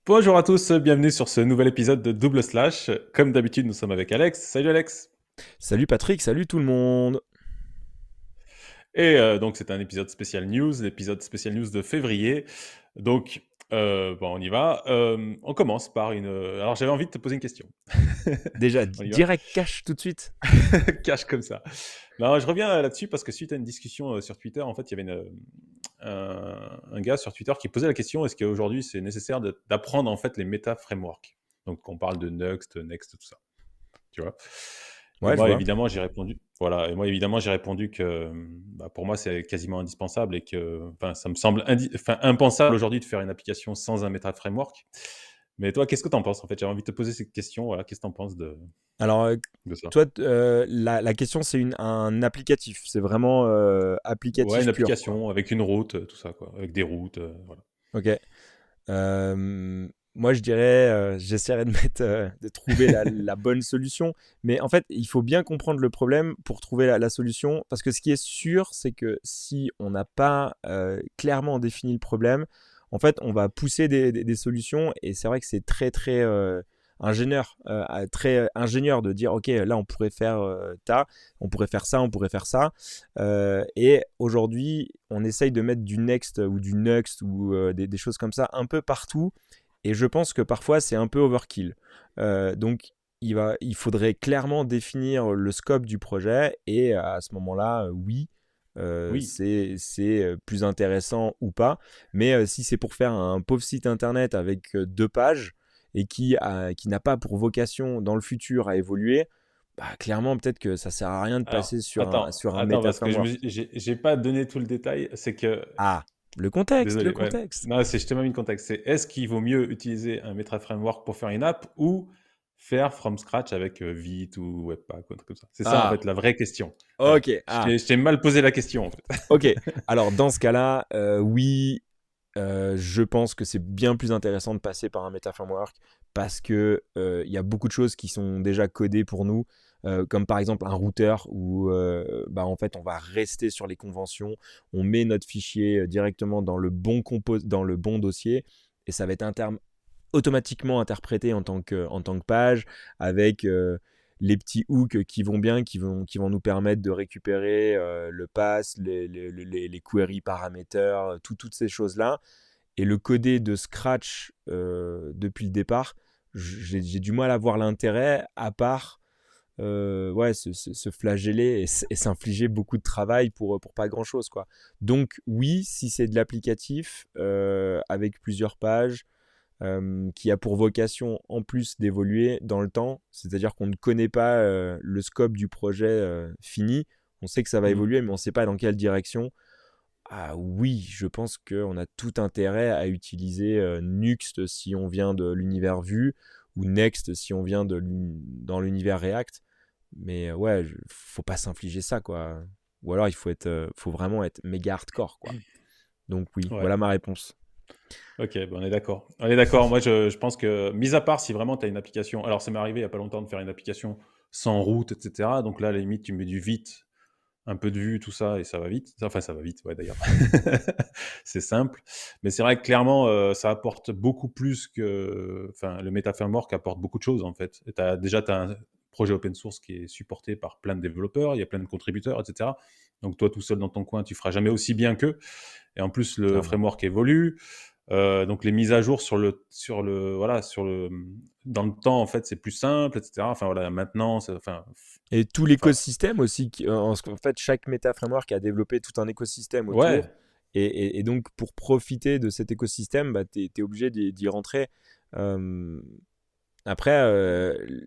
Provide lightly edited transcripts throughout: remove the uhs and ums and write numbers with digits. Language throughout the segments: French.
Bonjour à tous, bienvenue sur ce nouvel épisode de Double Slash. Comme d'habitude, nous sommes avec Alex. Salut Alex. Salut Patrick, salut tout le monde. Et donc c'est un épisode spécial news, l'épisode spécial news de février. Donc bon, on y va. On commence par une. Alors j'avais envie de te poser une question. Déjà, On y va. direct cash tout de suite. Cache comme ça. Non, je reviens là-dessus parce que suite à une discussion sur Twitter, en fait, il y avait un gars sur Twitter qui posait la question est-ce qu'aujourd'hui c'est nécessaire d'apprendre en fait les méta frameworks. Donc on parle de Next, Next, tout ça. Tu vois. Et Ouais, je moi, vois. évidemment, j'ai répondu. Voilà. Et moi, évidemment, j'ai répondu que bah, pour moi, c'est quasiment indispensable et que enfin, ça me semble impensable aujourd'hui de faire une application sans un Meta Framework. Mais toi, qu'est-ce que tu en penses en fait? J'avais envie de te poser cette question. Voilà. Qu'est-ce que tu en penses Alors, de ça? toi, la question, c'est un applicatif. C'est vraiment Ouais, une applicatif pur, quoi. application avec une route, tout ça, quoi. Avec des routes. Voilà. Ok. Moi, je dirais, j'essaierai de de trouver la bonne solution. Mais en fait, il faut bien comprendre le problème pour trouver la solution. Parce que ce qui est sûr, c'est que si on n'a pas clairement défini le problème, en fait, on va pousser des solutions. Et c'est vrai que c'est très, très très ingénieur de dire, OK, là, on pourrait faire on pourrait faire ça, on pourrait faire ça. Et aujourd'hui, on essaye de mettre du Next ou du Next ou des choses comme ça un peu partout. Et je pense que parfois, c'est un peu overkill. Donc, il faudrait clairement définir le scope du projet. Et à ce moment-là, oui, Oui. c'est plus intéressant ou pas. Mais si c'est pour faire un pauvre site internet avec 2 pages et qui n'a pas pour vocation dans le futur à évoluer, bah, clairement, peut-être que ça sert à rien de Alors, passer sur attends, sur un attends, meta parce que framework. j'ai pas donné tout le détail. C'est que Ah, le contexte, le désolé, ouais. contexte. Non, je t'ai même mis le contexte. C'est est-ce qu'il vaut mieux utiliser un Meta Framework pour faire une app ou faire from scratch avec Vite ou Webpack ou un truc comme ça. C'est ça en Ah, fait la vraie question. Voilà. ok. Ah, Je t'ai mal posé la question en fait. ok. Alors, dans ce cas-là, oui, je pense que c'est bien plus intéressant de passer par un meta framework parce que il y a beaucoup de choses qui sont déjà codées pour nous, comme par exemple un routeur où bah, en fait on va rester sur les conventions, on met notre fichier directement dans dans le bon dossier et ça va être automatiquement interprété en tant que page avec les petits hooks qui vont bien, qui vont nous permettre de récupérer le pass, les query parameters, toutes ces choses-là et le coder de scratch depuis le départ, j'ai du mal à voir l'intérêt, à part ouais, se flageller et s'infliger beaucoup de travail pour pas grand-chose, quoi. Donc oui, si c'est de l'applicatif avec plusieurs pages, qui a pour vocation en plus d'évoluer dans le temps, c'est-à-dire qu'on ne connaît pas le scope du projet fini, on sait que ça va Mm. évoluer, mais on ne sait pas dans quelle direction. Ah oui, je pense qu'on a tout intérêt à utiliser Nuxt si on vient de l'univers Vue ou Next si on vient dans l'univers React. Mais ouais, faut pas s'infliger ça, quoi. Ou alors faut vraiment être méga hardcore, quoi. Donc oui, Ouais. voilà ma réponse. Ok, bon, on est d'accord. On est d'accord. Moi, je pense que, mis à part si vraiment tu as une application. Alors, ça m'est arrivé il y a pas longtemps de faire une application sans route, etc. Donc là, à la limite, tu mets du vite, un peu de vue, tout ça, et ça va vite. Enfin, ça va vite, ouais, d'ailleurs. C'est simple. Mais c'est vrai que clairement, ça apporte beaucoup plus que. Enfin, le Meta Framework apporte beaucoup de choses, en fait. Déjà, tu as un projet open source qui est supporté par plein de développeurs, il y a plein de contributeurs, etc. Donc, toi, tout seul dans ton coin, tu feras jamais aussi bien qu'eux. Et en plus, le Clairement. framework évolue. Donc, les mises à jour voilà, dans le temps, en fait, c'est plus simple, etc. Enfin, voilà, maintenant, Et tout enfin, l'écosystème aussi, en fait, chaque Meta Framework a développé tout un écosystème ouais, autour. Et donc, pour profiter de cet écosystème, bah, tu es obligé d'y rentrer. Euh, Après,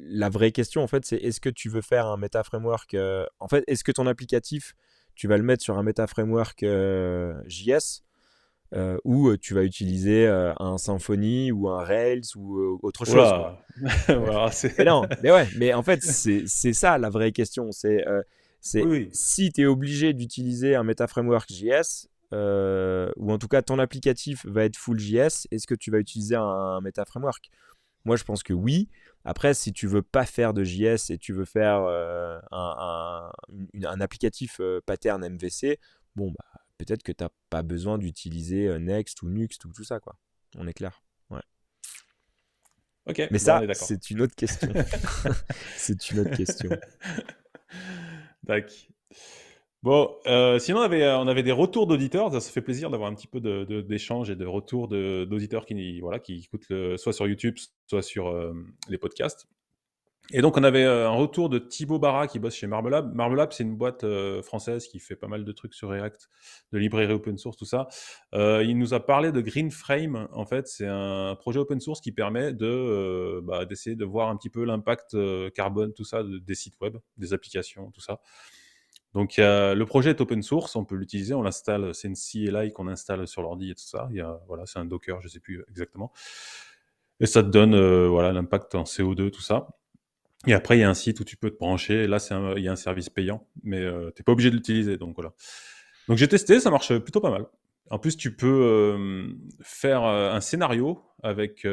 la vraie question, en fait, c'est est-ce que tu veux faire un Meta Framework en fait, est-ce que ton applicatif, tu vas le mettre sur un Meta Framework JS ou tu vas utiliser un Symfony ou un Rails ou autre chose, quoi. oula, voilà, c'est. Mais non, mais ouais, mais en fait, c'est ça la vraie question. Oui, C'est oui. si tu es obligé d'utiliser un Meta Framework JS, ou en tout cas ton applicatif va être full JS, est-ce que tu vas utiliser un Meta Framework? Moi, je pense que oui. Après, si tu veux pas faire de JS et tu veux faire un applicatif pattern MVC, bon, bah, peut-être que tu n'as pas besoin d'utiliser Next ou Nuxt ou tout ça, quoi. On est clair. Ouais. Ok, Mais bon, on ça, est d'accord. c'est une autre question. C'est une autre question. Tac. Bon, sinon on avait des retours d'auditeurs, ça fait plaisir d'avoir un petit peu d'échanges et de retours d'auditeurs qui, voilà, qui écoutent soit sur YouTube, soit sur les podcasts. Et donc on avait un retour de Thibaut Barra qui bosse chez Marmelab. Marmelab, c'est une boîte française qui fait pas mal de trucs sur React, de librairie open source, tout ça. Il nous a parlé de GreenFrame. En fait, c'est un projet open source qui permet d'essayer de voir un petit peu l'impact carbone, tout ça, des sites web, des applications, tout ça. Donc le projet est open source, on peut l'utiliser, on l'installe, c'est une CLI qu'on installe sur l'ordi et tout ça. Voilà, c'est un Docker, je sais plus exactement. Et ça te donne voilà, l'impact en CO2, tout ça. Et après, il y a un site où tu peux te brancher. Là, il y a un service payant, mais tu n'es pas obligé de l'utiliser. Donc voilà. Donc j'ai testé, ça marche plutôt pas mal. En plus, tu peux faire un scénario avec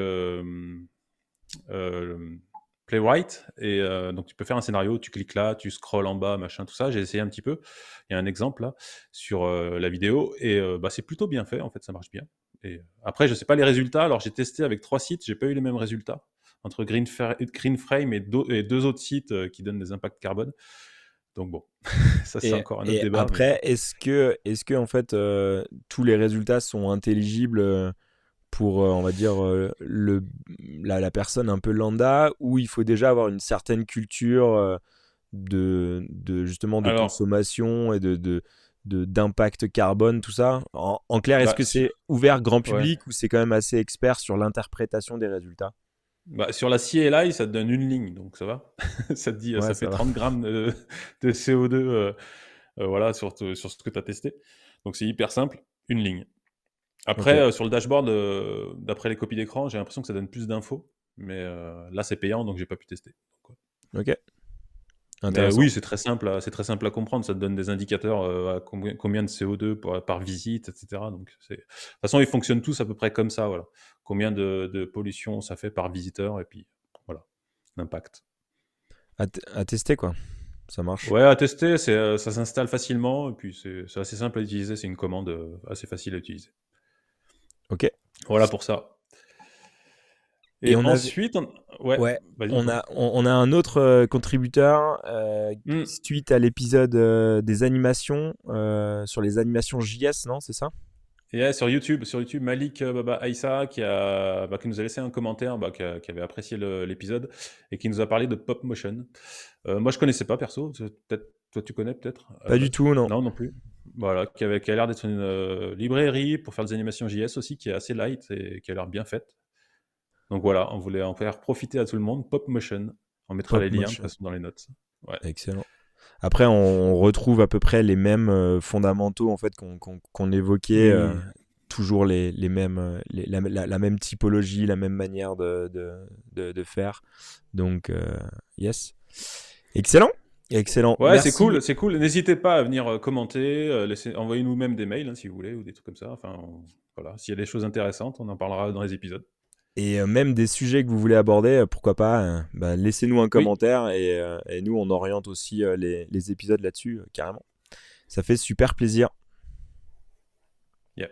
Playwright. Et donc tu peux faire un scénario, tu cliques là, tu scrolles en bas, machin, tout ça. J'ai essayé un petit peu. Il y a un exemple là sur la vidéo. Et c'est plutôt bien fait, en fait, ça marche bien. Et après, je sais pas les résultats. Alors j'ai testé avec 3 sites, j'ai pas eu les mêmes résultats entre GreenFrame et deux autres sites qui donnent des impacts carbone. Donc bon, ça c'est Et, encore un autre et débat. Mais... après, est-ce que en fait, tous les résultats sont intelligibles pour, on va dire, la personne un peu lambda, ou il faut déjà avoir une certaine culture justement de Alors, consommation et d'impact carbone, tout ça. En clair, est-ce bah, que c'est ouvert grand ouais. public ou c'est quand même assez expert sur l'interprétation des résultats? Sur la CLI, ça te donne une ligne, donc ça va. Ça te dit, Ouais, ça fait ça va. 30 grammes de CO2 voilà, sur ce que tu as testé. Donc c'est hyper simple, une ligne. Ok, Après, sur le dashboard, d'après les copies d'écran, j'ai l'impression que ça donne plus d'infos. Mais là, c'est payant, donc j'ai pas pu tester. ok, Mais intéressant. oui, c'est très simple à comprendre. Ça te donne des indicateurs à combien de CO2 par visite, etc. Donc, de toute façon, ils fonctionnent tous à peu près comme ça. Voilà. Combien de pollution ça fait par visiteur, et puis voilà, l'impact. À tester, quoi. Ça marche. Ouais, à tester, ça s'installe facilement, et puis c'est assez simple à utiliser. C'est une commande assez facile à utiliser. Ok. Voilà pour ça. Et Et on avait, ensuite, ouais, ouais, vas-y, on dis-moi. a, on a un autre contributeur Hmm. suite à l'épisode des animations sur les animations JS, non? C'est ça? Et ouais, sur YouTube, Malik Baba Aïssa qui nous a laissé un commentaire, qui avait apprécié l'épisode et qui nous a parlé de Pop Motion. Moi, je connaissais pas perso. Peut-être, toi, tu connais peut-être à la Pas du base. tout, non. Non, non plus. Voilà, qui a l'air d'être une librairie pour faire des animations JS aussi, qui est assez light et qui a l'air bien faite. Donc voilà, on voulait en faire profiter à tout le monde. Pop Motion. On mettra Pop les liens de toute motion. façon dans les notes. Ouais. Excellent. Après, on retrouve à peu près les mêmes fondamentaux en fait qu'on évoquait, Hmm. toujours les mêmes, la même typologie, la même manière de faire. Donc, yes. Excellent. Excellent. Ouais, c'est Merci. cool, c'est cool. N'hésitez pas à venir commenter, envoyez-nous même des mails hein, si vous voulez, ou des trucs comme ça. Enfin, voilà, s'il y a des choses intéressantes, on en parlera dans les épisodes. Et même des sujets que vous voulez aborder, pourquoi pas, bah, laissez-nous un Oui, commentaire et nous, on oriente aussi les épisodes là-dessus, carrément. Ça fait super plaisir. yeah.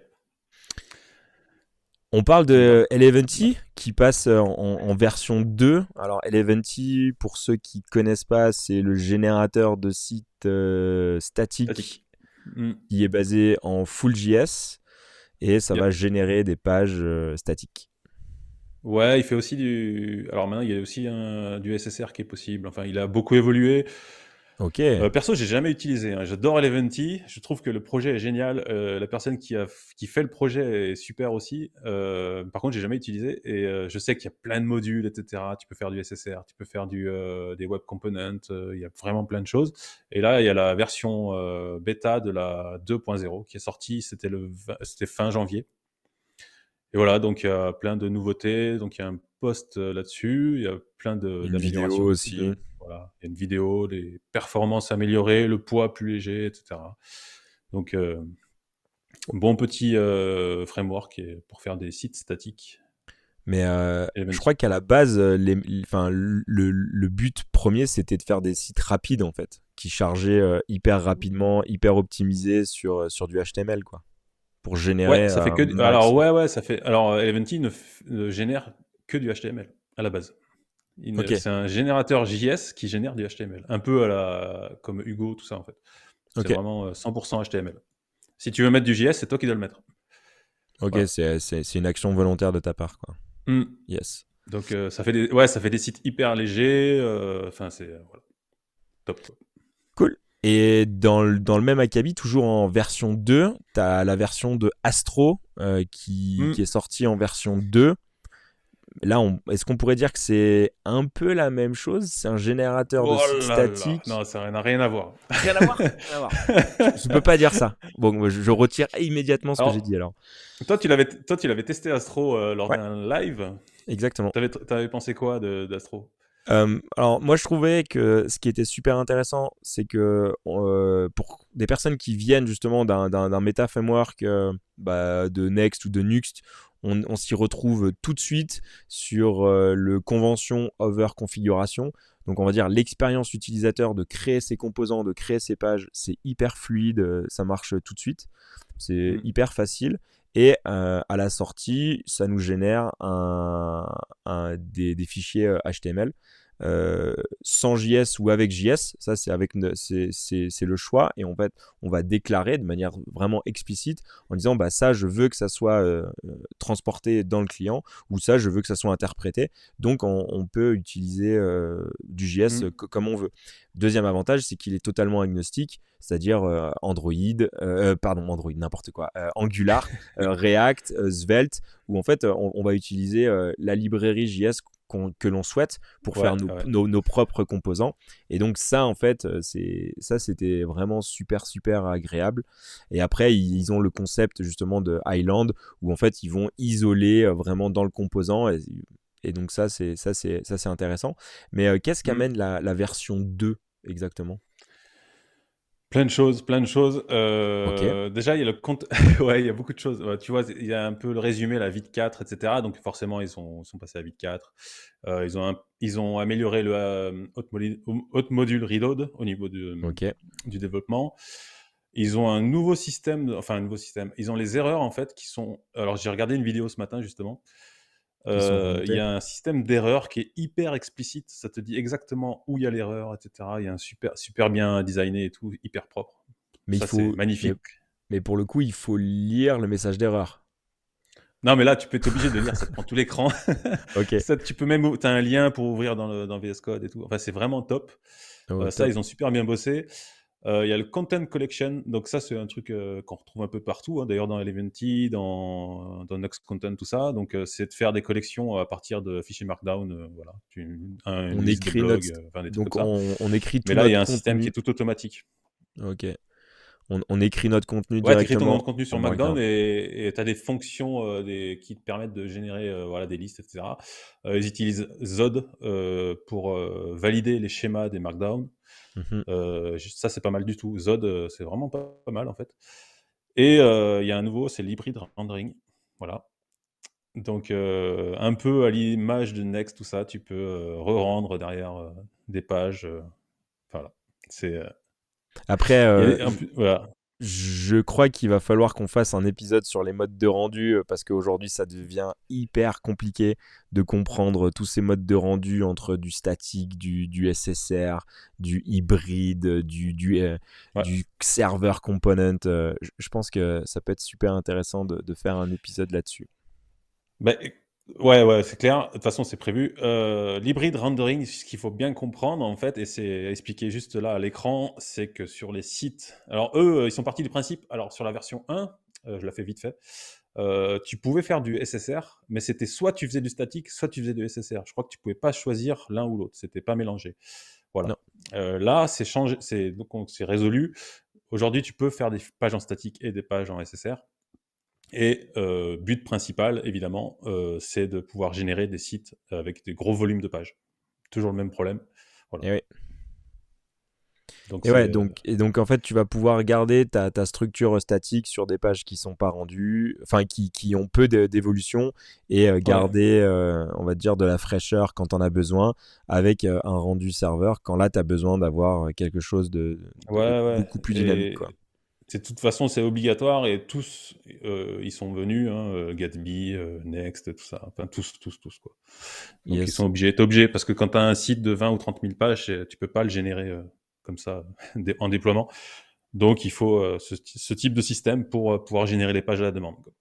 On parle Et de ouais. Eleventy qui passe en version 2. Alors Eleventy, pour ceux qui connaissent pas, c'est le générateur de sites statiques Statique. Hmm. qui est basé en Full.js et ça va Yep. générer des pages statiques. Ouais, il fait aussi du. Alors maintenant, il y a aussi du SSR qui est possible. Enfin, il a beaucoup évolué. Ok, Perso, j'ai jamais utilisé, hein. J'adore Eleventy. Je trouve que le projet est génial. La personne qui fait le projet est super aussi. Par contre, j'ai jamais utilisé. Et je sais qu'il y a plein de modules, etc. Tu peux faire du SSR, tu peux faire des web components. Il y a vraiment plein de choses. Et là, il y a la version bêta de la 2.0 qui est sortie. C'était fin janvier. Et voilà, donc il y a plein de nouveautés. Donc il y a un post là-dessus. Il y a plein une vidéo d'améliorations aussi. aussi. Voilà, il y a une vidéo, des performances améliorées, le poids plus léger, etc. Donc bon petit framework pour faire des sites statiques. Mais je Eleventy. crois qu'à la base, enfin, le but premier, c'était de faire des sites rapides, en fait, qui chargeaient hyper rapidement, hyper optimisés sur du HTML, quoi, pour Ouais, générer ça fait un que. Alors max. ouais, ça fait. Alors Eleventy ne génère que du HTML. à la base. Ok, C'est un générateur JS qui génère du HTML. Un peu comme Hugo, tout ça, en fait. C'est ok, vraiment 100% HTML. Si tu veux mettre du JS, c'est toi qui dois le mettre. ok, Voilà. c'est une action volontaire de ta part, quoi. Hmm. Yes. Donc, ça fait des sites hyper légers. Enfin, c'est voilà, top, quoi. Cool. Et dans le même acabit, toujours en version 2, tu as la version de Astro Hmm. qui est sortie en version 2. Là, est-ce qu'on pourrait dire que c'est un peu la même chose? C'est un générateur de Oh sites là là. statiques. Non, ça n'a rien à voir. Rien à voir? Rien à voir. Je peux pas dire ça. Bon, je retire immédiatement ce que j'ai dit Alors, alors. toi, tu l'avais testé Astro lors Ouais, d'un live. exactement. T'avais pensé quoi d'Astro? Alors moi je trouvais que ce qui était super intéressant, c'est que pour des personnes qui viennent justement d'un meta framework de Next ou de Nuxt, on s'y retrouve tout de suite sur le convention over configuration. Donc on va dire l'expérience utilisateur de créer ses composants, de créer ses pages, c'est hyper fluide, ça marche tout de suite, c'est Hmm. hyper facile. Et à la sortie, ça nous génère des fichiers HTML sans JS ou avec JS. Ça, c'est le choix. Et en fait, on va déclarer de manière vraiment explicite en disant bah, ça, je veux que ça soit transporté dans le client ou ça, je veux que ça soit interprété. Donc, on peut utiliser du JS Hmm. comme on veut. Deuxième avantage, c'est qu'il est totalement agnostique, c'est-à-dire Android, n'importe quoi, Angular, React, Svelte, où en fait, on va utiliser la librairie JS que l'on souhaite pour faire Ouais, ouais. nos propres composants. Et donc ça, en fait, c'était vraiment super, super agréable. Et après, ils ont le concept justement de Island, où en fait, ils vont isoler vraiment dans le composant. Et donc ça, c'est intéressant. Mais qu'est-ce Hmm. qu'amène la version 2 exactement? Plein de choses, plein de choses. Ok, Déjà, il y a le compte. Ouais, il y a beaucoup de choses. Tu vois, il y a un peu le résumé, la Vite 4, etc. Donc forcément, ils sont passés à Vite 4. Ils ont amélioré le Hot Module Reload au niveau ok. du développement. Ils ont un nouveau système, enfin un nouveau système. Ils ont les erreurs en fait qui sont. Alors j'ai regardé une vidéo ce matin justement. Qui sont Il y remontés. a un système d'erreur qui est hyper explicite. Ça te dit exactement où il y a l'erreur, etc. Il y a un super, super bien designé et tout, hyper propre. Mais il Ça, c'est faut, mais, magnifique. mais pour le coup, il faut lire le message d'erreur. Non, mais là, tu peux être obligé de lire, ça te prend tout l'écran. Ok, Ça, tu peux même, tu as un lien pour ouvrir dans VS Code et tout. Enfin, c'est vraiment top. oh, Ça, top. ils ont super bien bossé. Il y a le Content Collection. Donc, ça, c'est un truc qu'on retrouve un peu partout, hein, d'ailleurs dans Eleventy, dans Next Content, tout ça. Donc, c'est de faire des collections à partir de fichiers Markdown. Voilà. Une On liste de écrit notre, blogs, enfin, des trucs comme donc ça. on écrit Mais tout là, il y notre a un système qui est contenu. tout automatique. Ok. On écrit notre contenu Ouais, tu écris ton directement contenu sur en Markdown Markdown. et tu as des fonctions qui te permettent de générer voilà, des listes, etc. Ils utilisent Zod pour valider les schémas des Markdown. Mhm. Ça, c'est pas mal du tout. Zod, c'est vraiment pas mal en fait. Et il y a un nouveau, c'est l'hybrid rendering. Voilà. Donc, un peu à l'image de Next, tout ça, tu peux re-rendre derrière des pages. Voilà. C'est, Après, voilà. je crois qu'il va falloir qu'on fasse un épisode sur les modes de rendu parce qu'aujourd'hui ça devient hyper compliqué de comprendre tous ces modes de rendu entre du statique, du SSR, du hybride, Ouais. du server component. Je pense que ça peut être super intéressant de faire un épisode là-dessus. Bah, ouais, ouais, c'est clair. De toute façon, c'est prévu. L'hybrid rendering, ce qu'il faut bien comprendre, en fait, et c'est expliqué juste là à l'écran, c'est que sur les sites. Alors, eux, ils sont partis du principe. Alors, sur la version 1, je la fais vite fait. Tu pouvais faire du SSR, mais c'était soit tu faisais du statique, soit tu faisais du SSR. Je crois que tu pouvais pas choisir l'un ou l'autre. C'était pas mélangé. Non. Voilà. Là, c'est changé, donc c'est résolu. Aujourd'hui, tu peux faire des pages en statique et des pages en SSR. Et but principal, évidemment, c'est de pouvoir générer des sites avec des gros volumes de pages. Toujours le même problème. Voilà. Et oui. Donc Et ouais, c'est donc en fait, tu vas pouvoir garder ta structure statique sur des pages qui sont pas rendues, enfin qui ont peu d'évolution, et ouais, garder, on va dire, de la fraîcheur quand on a besoin, avec un rendu serveur, quand là, tu as besoin d'avoir quelque chose de ouais, ouais. beaucoup plus dynamique, quoi. Et De toute façon, c'est obligatoire et tous, ils sont venus, hein, Gatsby, Next, tout ça. Enfin, tous, quoi. Donc, ils sont Yes. obligés. T'es obligé parce que quand tu as un site de 20 ou 30 000 pages, tu peux pas le générer comme ça en déploiement. Donc, il faut ce type de système pour pouvoir générer les pages à la demande, quoi.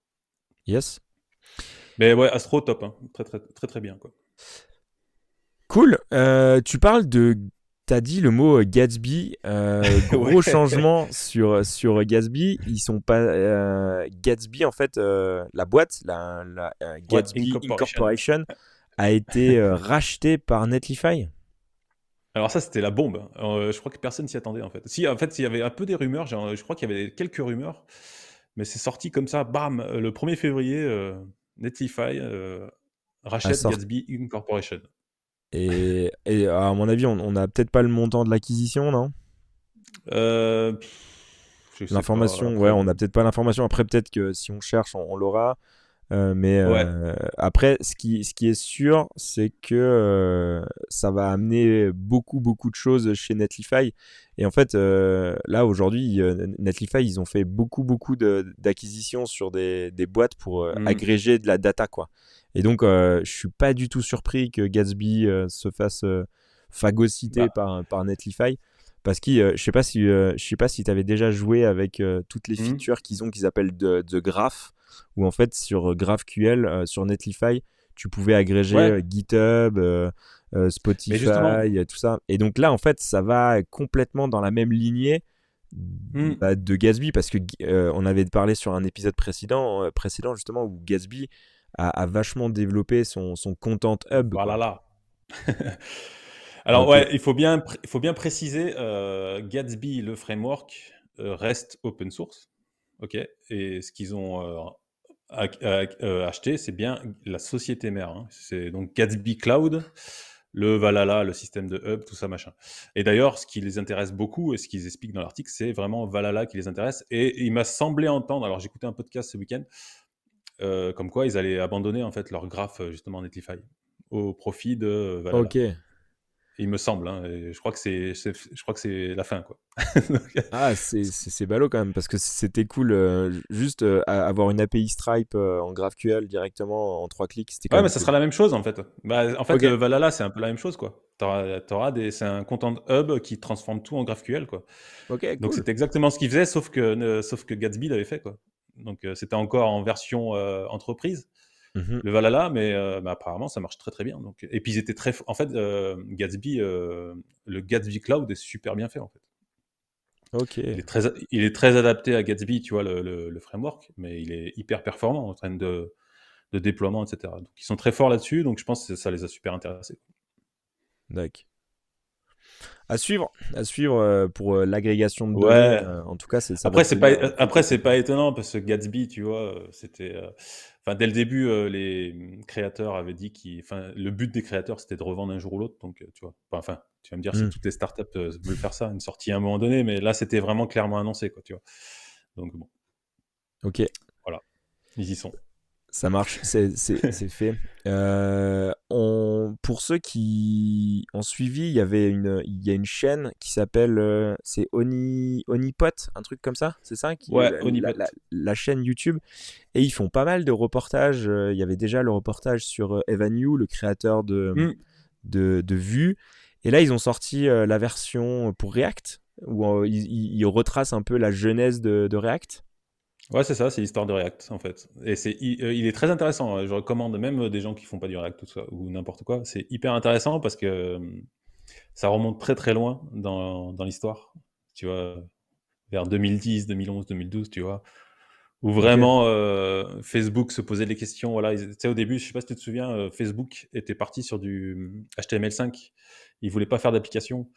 Yes. Mais ouais, Astro, top, hein. Très, très, très, très bien, quoi. Cool. Tu parles de. T'as dit le mot Gatsby. Ouais. Gros changement sur Gatsby. Ils sont pas. Gatsby, en fait, la boîte, la Ouais, Gatsby Incorporation. Incorporation, a été rachetée par Netlify. Alors ça, c'était la bombe. Je crois que personne s'y attendait, en fait. Si, en fait, il y avait un peu des rumeurs. Je crois qu'il y avait quelques rumeurs, mais c'est sorti comme ça, bam, le 1er février, Netlify À rachète sort- Gatsby Incorporation. et à mon avis, on n'a peut-être pas le montant de l'acquisition, non? Je sais pas. L'information, ouais, Après, on n'a peut-être pas l'information. Après, peut-être que si on cherche, on l'aura. Mais ouais. après, ce qui est sûr, c'est que ça va amener beaucoup, beaucoup de choses chez Netlify. Et en fait, là, aujourd'hui, Netlify, ils ont fait beaucoup, beaucoup d'acquisitions sur des boîtes pour Hmm. agréger de la data, quoi. Et donc, je suis pas du tout surpris que Gatsby se fasse phagocyter Bah, par Netlify. Parce que je sais pas si tu avais déjà joué avec toutes les hmm. features qu'ils ont qu'ils appellent The Graph, où en fait sur GraphQL, sur Netlify, tu pouvais agréger Ouais. GitHub, Mais Spotify, justement, tout ça. Et donc là, en fait, ça va complètement dans la même lignée hmm, de Gatsby, parce que on avait parlé sur un épisode précédent justement, où Gatsby a vachement développé son Content Hub, voilà quoi. là. Alors Ok. ouais, il faut bien préciser, Gatsby, le framework, reste open source, ok. Et ce qu'ils ont acheté, c'est bien la société mère, hein. C'est donc Gatsby Cloud, le Valhalla, le système de hub, tout ça machin. Et d'ailleurs, ce qui les intéresse beaucoup et ce qu'ils expliquent dans l'article, c'est vraiment Valhalla qui les intéresse. Et il m'a semblé entendre, alors j'écoutais un podcast ce week-end, comme quoi ils allaient abandonner en fait leur graphe justement Netlify au profit de Valhalla. Ok. Il me semble, hein, et je crois que c'est la fin, quoi. Donc, Ah, c'est ballot quand même, parce que c'était cool. Juste avoir une API Stripe en GraphQL directement en 3 clics, c'était quand ouais, mais même ça cool. sera la même chose en fait. Bah, en fait, Ok, Valhalla, c'est un peu la même chose, quoi. C'est un content hub qui transforme tout en GraphQL, quoi. ok, Donc cool. c'est exactement ce qu'il faisait, sauf que Gatsby l'avait fait, quoi. Donc c'était encore en version entreprise, Mhm. le Valhalla, mais apparemment ça marche très très bien. Donc, et puis ils étaient en fait, Gatsby, le Gatsby Cloud est super bien fait, en fait. Ok, Il est très adapté à Gatsby, tu vois, le framework, mais il est hyper performant en train de déploiement, etc. Donc ils sont très forts là-dessus, donc je pense que ça les a super intéressés. d'accord. À suivre pour l'agrégation de données. Ouais. En tout cas, ça va Après te c'est pas tenir très après très c'est pas occupé. étonnant parce que Gatsby, tu vois, c'était, enfin dès le début, les créateurs avaient dit enfin le but des créateurs c'était de revendre un jour ou l'autre, donc tu vois? Enfin, tu vas me dire si Hmm. toutes les startups veulent faire ça, une sortie à un moment donné, mais là c'était vraiment clairement annoncé, quoi, tu vois? Donc bon, Ok, voilà, ils y sont. ça marche, c'est fait. Pour ceux qui ont suivi, il y a une chaîne qui s'appelle c'est Onipot, un truc comme ça, c'est ça Ouais, Honeypot. la chaîne YouTube. Et ils font pas mal de reportages. Il y avait déjà le reportage sur Evan You, le créateur Mmh. de Vue. Et là, ils ont sorti la version pour React, où ils retracent un peu la genèse de React. Ouais, c'est ça, c'est l'histoire de React, en fait. Et il est très intéressant, je recommande même des gens qui font pas du React tout ça, ou n'importe quoi. C'est hyper intéressant parce que ça remonte très très loin dans l'histoire. Tu vois, vers 2010, 2011, 2012, tu vois, où Ok. vraiment Facebook se posait des questions. Voilà, tu sais, au début, je sais pas si tu te souviens, Facebook était parti sur du HTML5. Ils voulaient pas faire d'application.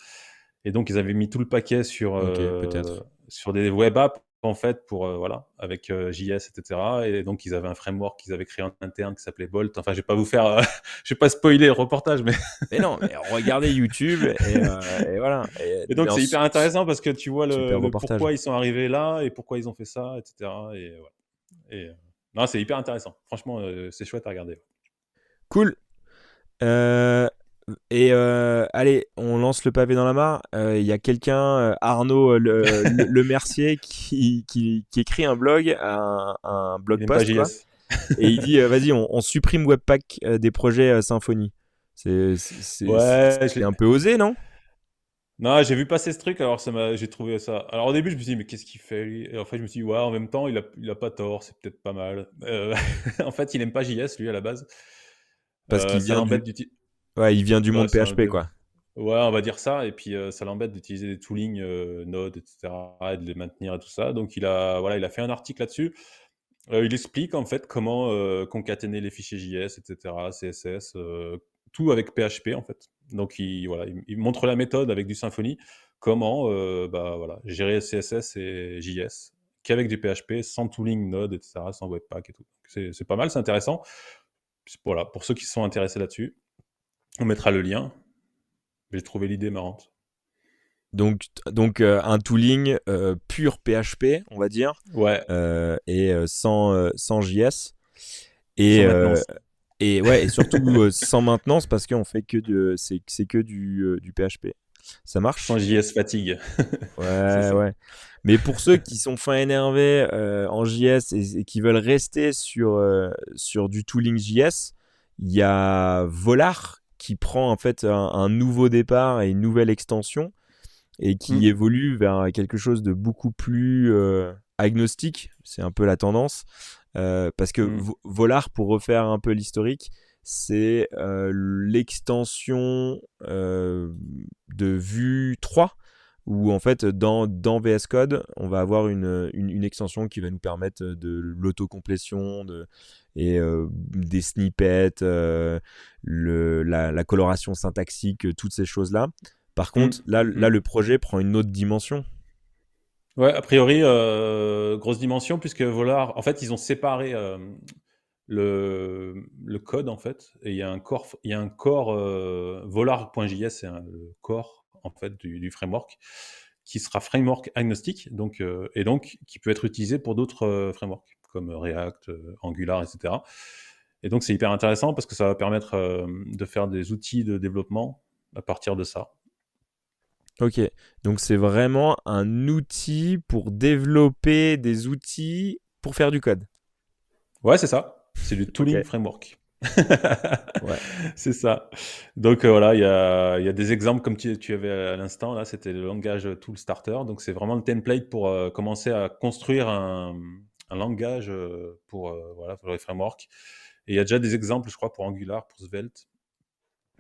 Et donc, ils avaient mis tout le paquet Ok, peut-être. sur des web apps, en fait, pour, voilà, avec JS, etc. Et donc, ils avaient un framework qu'ils avaient créé en interne qui s'appelait Bolt. Enfin, je vais pas vous faire, je vais pas spoiler le reportage, mais. Mais non, mais regardez YouTube et voilà. Et donc, c'est hyper intéressant parce que tu vois Super le reportage. pourquoi ils sont arrivés là et pourquoi ils ont fait ça, etc. Et ouais. Et, non, c'est hyper intéressant. Franchement, c'est chouette à regarder. Cool. Euh, Et allez, on lance le pavé dans la mare. Il y a quelqu'un, Arnaud Le Mercier, qui écrit un blog, un blog Il aime pas post, quoi. JS. Et il dit, vas-y, on supprime Webpack des projets Symfony. Ouais, C'est un peu osé, non? non, j'ai vu passer ce truc, alors j'ai trouvé ça. Alors au début, je me suis dit, mais qu'est-ce qu'il fait lui? Et en fait, je me suis dit, ouais, en même temps, il a pas tort, c'est peut-être pas mal. En fait, il aime pas JS lui à la base. Parce qu'il Ça vient l'embête d'utiliser. ouais, il vient du Ouais, monde PHP, quoi. ouais, on va dire ça. Et puis ça l'embête d'utiliser des toolings Node, etc. et de les maintenir et tout ça. Donc voilà, il a fait un article là-dessus. Il explique en fait comment concaténer les fichiers JS, etc., CSS, tout avec PHP en fait. Donc voilà, il montre la méthode avec du Symfony, comment bah, voilà, gérer CSS et JS qu'avec du PHP, sans tooling Node, etc., sans Webpack et tout. C'est pas mal, c'est intéressant. Voilà, pour ceux qui sont intéressés là-dessus, on mettra le lien. J'ai trouvé l'idée marrante. Donc un tooling pur PHP, on va dire, Ouais, et sans JS. sans Et, maintenance. ouais, et surtout sans maintenance parce qu'on fait c'est que du PHP. Ça Sans marche? JS fatigue. C'est Ouais, ça. ouais. Mais pour ceux qui sont fin énervés en JS et qui veulent rester sur du tooling JS, il y a Volar qui prend en fait un nouveau départ et une nouvelle extension et qui Mm, évolue vers quelque chose de beaucoup plus agnostique. C'est un peu la tendance. Parce que mm, Volar, pour refaire un peu l'historique, c'est l'extension de Vue 3 où en fait dans VS Code, on va avoir une extension qui va nous permettre de l'autocomplétion et des snippets, la coloration syntaxique, toutes ces choses-là. Par contre, là, mm. le projet prend une autre dimension. Ouais, a priori, grosse dimension puisque Volar, en fait, ils ont séparé le code en fait, et il y a un core Volar.js, c'est le core en fait du framework qui sera framework agnostique, donc et donc qui peut être utilisé pour d'autres frameworks comme React, Angular, etc. Et donc c'est hyper intéressant parce que ça va permettre de faire des outils de développement à partir de ça. Ok, donc c'est vraiment un outil pour développer des outils pour faire du code. Ouais, c'est ça. C'est du Ok, tooling framework. ouais. C'est ça. Donc voilà, il y a des exemples comme tu avais à l'instant, là, c'était le langage Tool Starter. Donc c'est vraiment le template pour commencer à construire un langage voilà, pour les frameworks. Et il y a déjà des exemples, je crois, pour Angular, pour Svelte.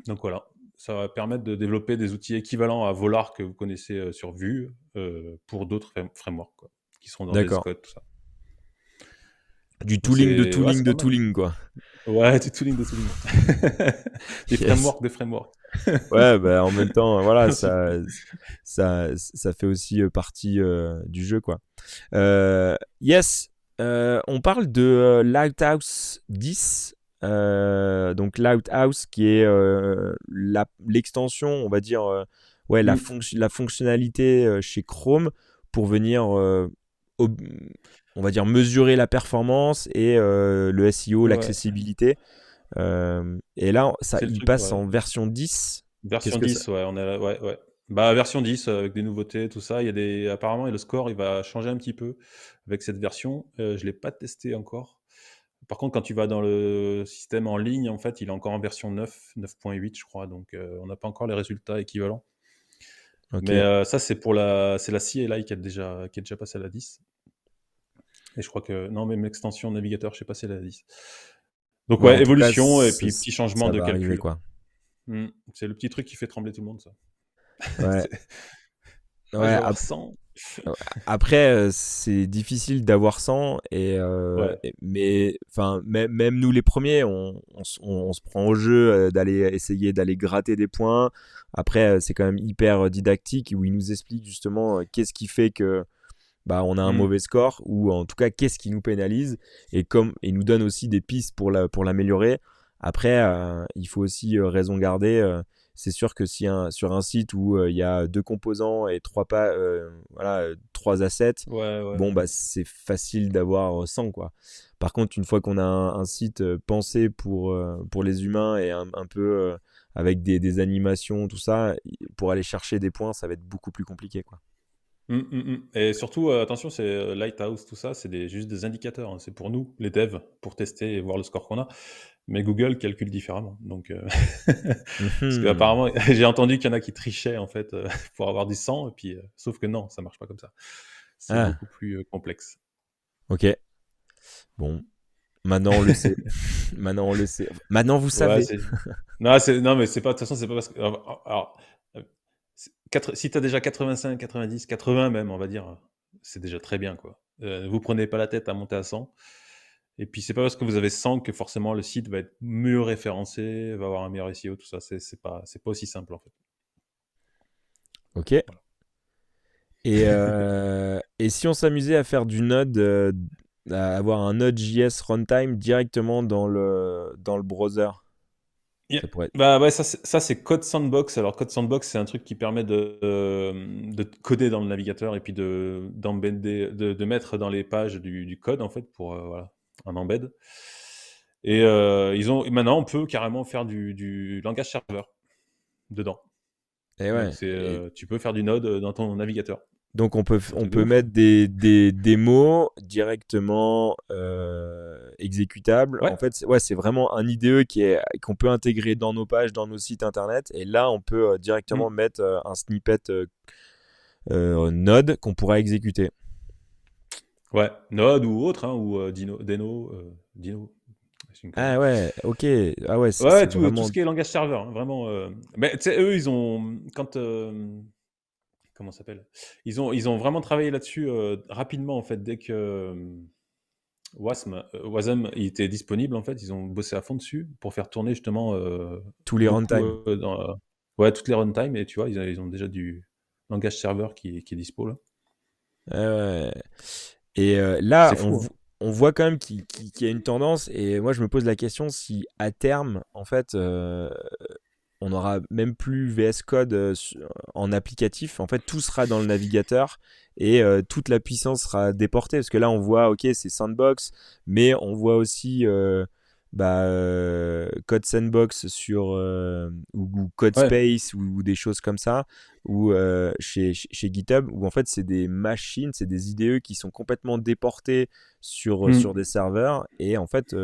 Donc voilà, ça va permettre de développer des outils équivalents à Volar que vous connaissez sur Vue pour d'autres frameworks, quoi, qui seront dans VS D'accord. Code, tout ça. Du Donc tooling de ouais, tooling c'est de pas mal. tooling, quoi. Ouais, du tooling de tooling. Des Yes. frameworks de frameworks. Ouais, bah en même temps, voilà, Un petit peu. ça fait aussi partie du jeu, quoi. Yes, on parle de Lighthouse 10. Donc Lighthouse qui est l'extension, on va dire, ouais, Mm. la fonctionnalité chez Chrome pour venir, ob- on va dire, mesurer la performance et le SEO, Ouais, l'accessibilité. Et là, c'est le il truc, passe ouais. en version 10. Qu'est-ce Version que ça... 10, ouais, ouais, ouais. Bah, version 10, avec des nouveautés, tout ça. Apparemment, et le score, il va changer un petit peu avec cette version. Je l'ai pas testé encore. Par contre, quand tu vas dans le système en ligne, en fait, il est encore en version 9, 9.8, je crois. Donc, on n'a pas encore les résultats équivalents. Ok. Mais ça, c'est la CLI qui est déjà passée à la 10. Et je crois que, non, même l'extension navigateur, je sais pas si elle est à la 10. Donc, Ouais, ouais, en tout cas, évolution et puis petit changement ça de va arriver, calcul. quoi. C'est le petit truc qui fait trembler tout le monde, ça. Ouais. C'est- Ah, je Ouais, vais avoir 100. après, c'est difficile d'avoir 100 Ouais. mais enfin même nous les premiers, on se prend au jeu d'aller essayer d'aller gratter des points. Après, c'est quand même hyper didactique où il nous explique justement qu'est-ce qui fait que bah on a un Mm. mauvais score ou en tout cas qu'est-ce qui nous pénalise et comme il nous donne aussi des pistes pour l'améliorer. Après, il faut aussi raison garder. C'est sûr que si sur un site où il y a deux composants et voilà, trois assets, Ouais, ouais, bon ouais. bah c'est facile d'avoir 100 quoi. Par contre, une fois qu'on a un site pensé pour les humains et un peu avec des animations, tout ça, pour aller chercher des points, ça va être beaucoup plus compliqué, quoi. Et surtout, attention, c'est Lighthouse, tout ça, c'est juste des indicateurs, hein. C'est pour nous, les devs, pour tester et voir le score qu'on a. Mais Google calcule différemment. Donc, parce Mhm. qu'apparemment, j'ai entendu qu'il y en a qui trichaient en fait pour avoir du 100, et puis, sauf que non, ça marche pas comme ça. C'est Ah, beaucoup plus complexe. ok. Bon, maintenant on le sait. Maintenant on le sait. Maintenant vous Ouais, savez. non, mais c'est pas, de toute façon, c'est pas parce que. Alors, si tu as déjà 85, 90, 80 même, on va dire, c'est déjà très bien, quoi. Vous prenez pas la tête à monter à 100. Et puis, c'est pas parce que vous avez 100 que forcément le site va être mieux référencé, va avoir un meilleur SEO, tout ça. C'est pas aussi simple, en fait. Ok. Voilà. Et si on s'amusait à faire du Node, à avoir un Node.js runtime directement dans le browser, Yeah. ça pourrait être. Bah ouais, ça c'est Code Sandbox. Alors Code Sandbox, c'est un truc qui permet de coder dans le navigateur et puis d'embedder, de mettre dans les pages du code en fait pour voilà, un embed. Et maintenant on peut carrément faire du langage serveur dedans. Et Donc ouais. tu peux faire du Node dans ton navigateur. Donc on peut, C'est un on truc de peut ouf. mettre des mots directement exécutables. En Ouais. fait, ouais, c'est vraiment un IDE qu'on peut intégrer dans nos pages, dans nos sites internet. Et là, on peut directement Mm. mettre un snippet Node qu'on pourra exécuter. Ouais. Node ou autre, hein, ou Dino. C'est une connerie. Ah ouais, ok. Ah ouais, c'est Ouais, tout vraiment ce qui est langage serveur, hein, vraiment. Mais tu sais, eux, ils ont quand comment ça s'appelle? Ils ont vraiment travaillé là-dessus rapidement en fait. Dès que Wasm il était disponible en fait, ils ont bossé à fond dessus pour faire tourner justement tous les beaucoup runtime. ouais, toutes les runtime. Et tu vois, ils ont déjà du langage serveur qui est dispo là. Ah ouais. Et là, C'est fou, hein. on voit quand même qu'il y a une tendance. Et moi, je me pose la question si à terme, en fait, on n'aura même plus VS Code en applicatif. En fait, tout sera dans le navigateur et toute la puissance sera déportée. Parce que là, on voit, ok, c'est Sandbox, mais on voit aussi Code Sandbox ou Code Ouais. Space ou des choses comme ça, ou chez GitHub, où en fait, c'est des machines, c'est des IDE qui sont complètement déportés sur des Mm. serveurs. Et en fait,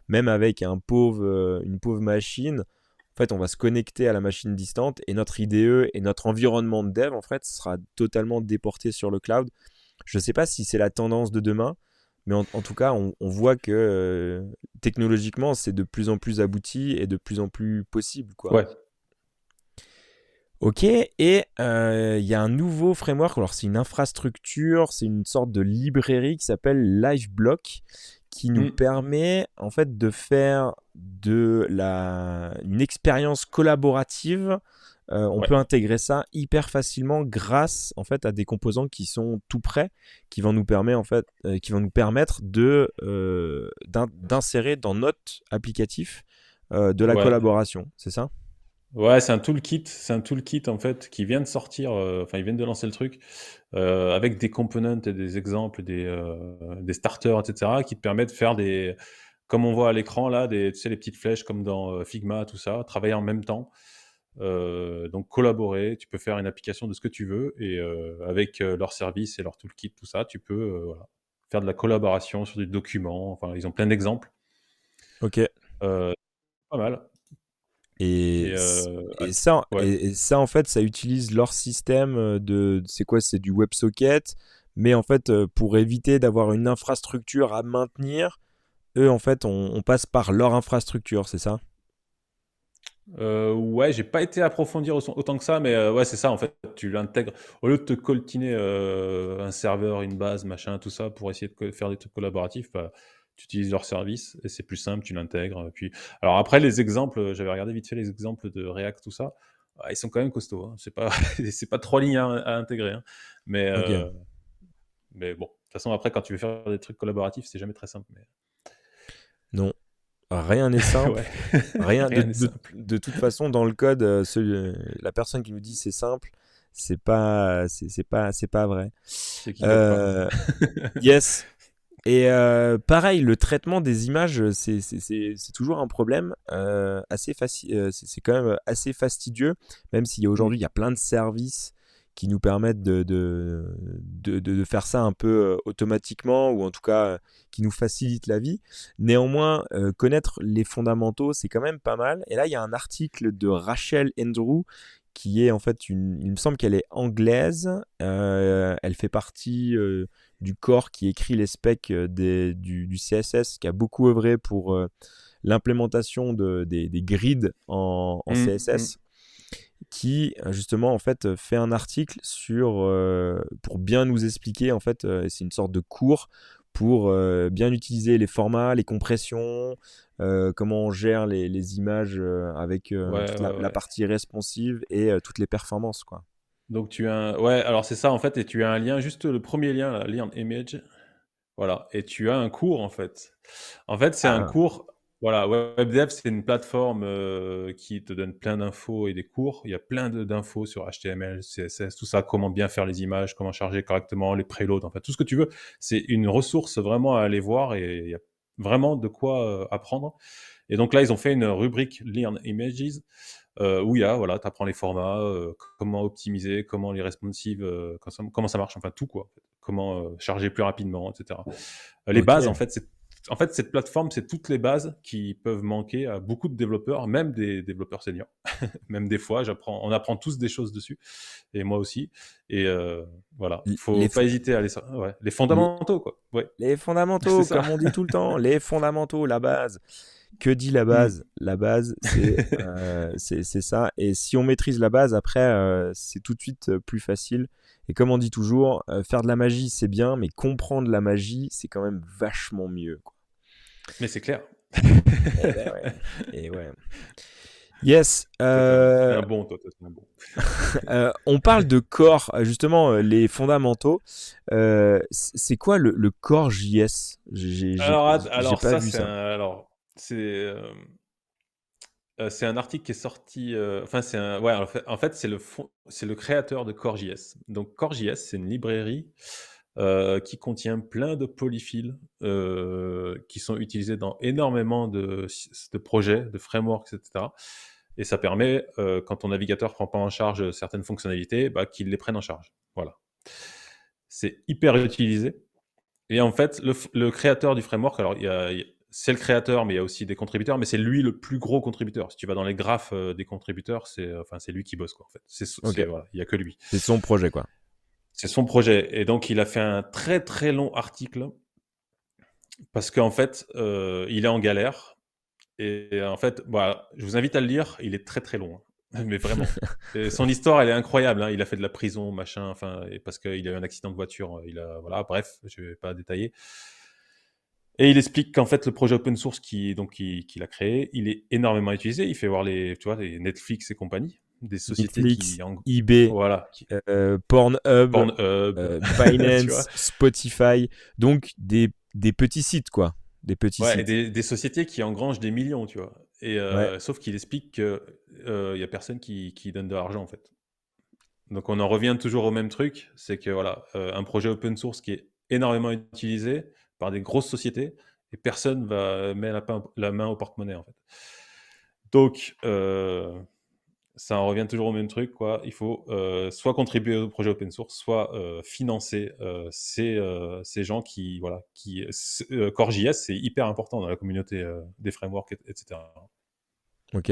même avec une pauvre machine, en fait, on va se connecter à la machine distante et notre IDE et notre environnement de dev, en fait, sera totalement déporté sur le cloud. Je ne sais pas si c'est la tendance de demain, mais en tout cas, on voit que technologiquement, c'est de plus en plus abouti et de plus en plus possible, quoi. Ouais. Ok, et il y a un nouveau framework, alors c'est une infrastructure, c'est une sorte de librairie qui s'appelle LiveBlock, qui nous Mm. permet en fait de faire une expérience collaborative. On Ouais. peut intégrer ça hyper facilement grâce en fait à des composants qui sont tout prêts, qui vont nous permettre d'insérer dans notre applicatif de la Ouais. collaboration, c'est ça? Ouais, c'est un toolkit en fait qui vient de sortir, enfin ils viennent de lancer le truc, avec des components et des exemples, des starters, et cetera, qui te permettent de faire comme on voit à l'écran là, tu sais les petites flèches comme dans, Figma, tout ça, travailler en même temps, donc collaborer. Tu peux faire une application de ce que tu veux et avec, leurs services et leur toolkit, tout ça, tu peux, voilà, faire de la collaboration sur des documents, enfin ils ont plein d'exemples, Ok. heu, pas mal. Et, Et et ça, ouais. et ça, en fait, ça utilise leur système c'est quoi? C'est du WebSocket, mais en fait, pour éviter d'avoir une infrastructure à maintenir, eux, en fait, on passe par leur infrastructure, c'est ça? Ouais, j'ai pas été approfondir autant que ça, mais ouais, c'est ça, en fait, tu l'intègres au lieu de te coltiner, un serveur, une base, machin, tout ça, pour essayer de faire des trucs collaboratifs, bah, tu utilises leur service et c'est plus simple, tu l'intègres, puis alors après les exemples, j'avais regardé vite fait les exemples de React, tout ça, ah, ils sont quand même costauds, hein. C'est pas c'est pas 3 lignes à intégrer, hein, mais Ok. heu, mais bon, de toute façon, après, quand tu veux faire des trucs collaboratifs, c'est jamais très simple, mais Non, rien n'est simple. ouais, Rien rien n'est simple. de toute façon, dans le code, la personne qui nous dit c'est simple, c'est pas vrai. C'est qui code pas. Euh, yes. Et pareil, le traitement des images, c'est toujours un problème c'est quand même assez fastidieux, même s'il y a Mm. aujourd'hui, il y a plein de services qui nous permettent de faire ça un peu automatiquement, ou en tout cas qui nous facilitent la vie. Néanmoins, connaître les fondamentaux, c'est quand même pas mal. Et là, il y a un article de Rachel Andrew qui est en fait il me semble qu'elle est anglaise. Elle fait partie du corps qui écrit les specs du CSS, qui a beaucoup œuvré pour l'implémentation des grids en Mm, mm. CSS, qui justement en fait fait un article pour bien nous expliquer en fait, c'est une sorte de cours pour bien utiliser les formats, les compressions, comment on gère les images avec Ouais, toute ouais, la ouais. partie responsive et toutes les performances quoi. Donc tu as ouais, alors c'est ça en fait, et tu as un lien, juste le premier lien là, Learn Image, voilà, et tu as un cours en fait. En fait, c'est un Ah, cours, voilà, WebDev, c'est une plateforme qui te donne plein d'infos et des cours. Il y a plein d'infos sur HTML, CSS, tout ça, comment bien faire les images, comment charger correctement, les preloads, en fait, tout ce que tu veux. C'est une ressource vraiment à aller voir, et il y a vraiment de quoi apprendre. Et donc là, ils ont fait une rubrique Learn Images où il y a, voilà, tu apprends les formats, comment optimiser, comment les responsives, comment ça marche, enfin tout quoi. En fait. Comment charger plus rapidement, etc. Les bases, en ok. fait, cette plateforme, c'est toutes les bases qui peuvent manquer à beaucoup de développeurs, même des développeurs seniors. Même des fois, on apprend tous des choses dessus, et moi aussi. Et voilà, faut Les, pas fo- hésiter à aller ça. Ouais. Les les, fondamentaux, quoi. Ouais, les c'est fondamentaux, ça. comme on dit tout le temps, les fondamentaux, la base. Que dit la Hmm. base? La base, c'est ça. Et si on maîtrise la base, après, c'est tout de suite plus facile. Et comme on dit toujours, faire de la magie, c'est bien, mais comprendre la magie, c'est quand même vachement mieux, quoi. Mais c'est clair. Eh ben ouais. Et ouais. Yes. T'es un bon, toi, t'es un bon. On parle de core, justement, les fondamentaux. C'est quoi le core JS? J'ai Alors pas ça, vu ça. c'est un article qui est sorti, enfin c'est un ouais, en fait, c'est le créateur de CoreJS. Donc CoreJS, c'est une librairie, qui contient plein de polyfills, qui sont utilisés dans énormément de projets, de frameworks, et cetera, et ça permet, quand ton navigateur prend pas en charge certaines fonctionnalités, bah, qu'il les prenne en charge. Voilà. C'est hyper utilisé. Et en fait, le créateur du framework, alors c'est le créateur, mais il y a aussi des contributeurs, mais c'est lui le plus gros contributeur. Si tu vas dans les graphes des contributeurs, c'est lui qui bosse, quoi, en fait. Ok. Voilà, il y a que lui. C'est son projet, quoi. C'est son projet. Et donc, il a fait un très très long article parce qu'en fait, il est en galère. Et en fait, voilà, je vous invite à le lire. Il est très très long, hein. Mais vraiment. Et son histoire, elle est incroyable, hein. Il a fait de la prison, machin, enfin, et parce qu'il a eu un accident de voiture. Voilà, bref, je vais pas détailler. Et il explique qu'en fait, le projet open source qu'il a créé, il est énormément utilisé. Il fait voir tu vois, les Netflix et compagnie, des sociétés Netflix, eBay, voilà, Pornhub, Pornhub, tu vois. Binance, Spotify, donc des petits sites, quoi. Des petits Ouais, et sites. des sociétés qui engrangent des millions, tu vois. Et Ouais, sauf qu'il explique que il y a personne qui donne de l'argent, en fait. Donc on en revient toujours au même truc, c'est que voilà, un projet open source qui est énormément utilisé par des grosses sociétés, et personne va mettre la main au porte-monnaie, en fait. Donc ça en revient toujours au même truc, quoi. Il faut soit contribuer au projet open source, soit financer ces gens qui, voilà, CoreJS, c'est hyper important dans la communauté des frameworks, etc. ok.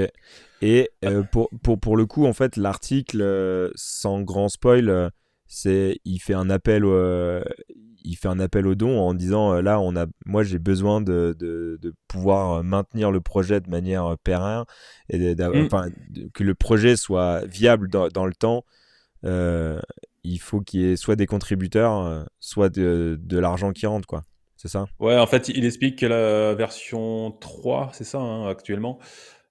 Et Ah, pour le coup, en fait, l'article, sans grand spoil, il fait un appel au don en disant là, moi, j'ai besoin de pouvoir maintenir le projet de manière pérenne et hmm. que le projet soit viable dans le temps. euh, il faut qu'il y ait soit des contributeurs, soit de l'argent qui rentre, quoi. C'est ça? Ouais, en fait, il explique que la version 3, c'est ça, hein, actuellement,